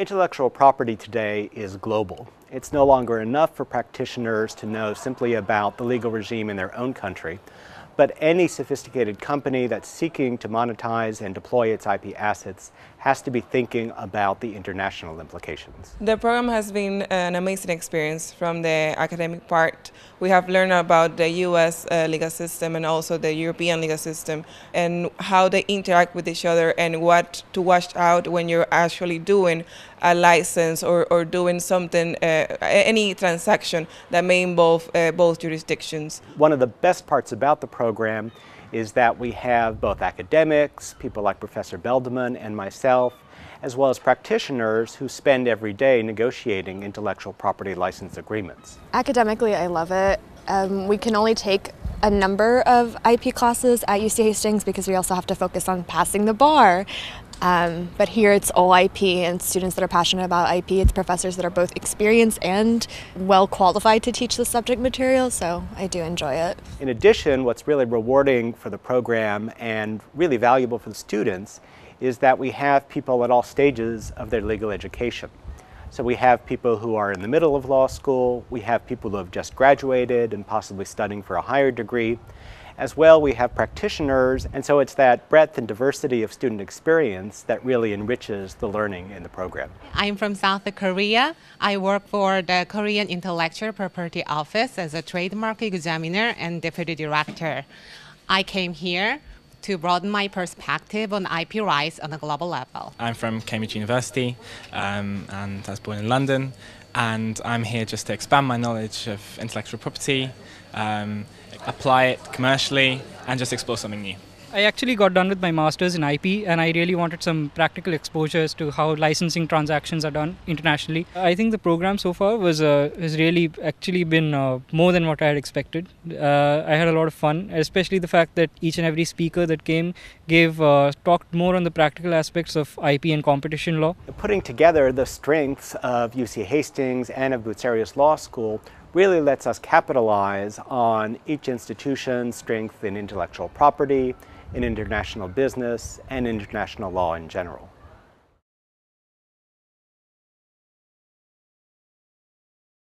Intellectual property today is global. It's no longer enough for practitioners to know simply about the legal regime in their own country, but any sophisticated company that's seeking to monetize and deploy its IP assets has to be thinking about the international implications. The program has been an amazing experience from the academic part. We have learned about the US legal system and also the European legal system and how they interact with each other and what to watch out when you're actually doing a license or doing something, any transaction that may involve both jurisdictions. One of the best parts about the program is that we have both academics, people like Professor Beldeman and myself, as well as practitioners who spend every day negotiating intellectual property license agreements. Academically, I love it. We can only take a number of IP classes at UC Hastings because we also have to focus on passing the bar. But here it's all IP and students that are passionate about IP. It's professors that are both experienced and well qualified to teach the subject material, so I do enjoy it. In addition, what's really rewarding for the program and really valuable for the students is that we have people at all stages of their legal education. So we have people who are in the middle of law school, we have people who have just graduated and possibly studying for a higher degree. As well, we have practitioners, and so it's that breadth and diversity of student experience that really enriches the learning in the program. I'm from South Korea. I work for the Korean Intellectual Property Office as a trademark examiner and deputy director. I came here to broaden my perspective on IP rights on a global level. I'm from Cambridge University and I was born in London, and I'm here just to expand my knowledge of intellectual property, apply it commercially, and just explore something new. I actually got done with my master's in IP, and I really wanted some practical exposure as to how licensing transactions are done internationally. I think the program so far has really actually been more than what I had expected. I had a lot of fun, especially the fact that each and every speaker that came talked more on the practical aspects of IP and competition law. Putting together the strengths of UC Hastings and of Bucerius Law School really lets us capitalize on each institution's strength in intellectual property, in international business, and international law in general.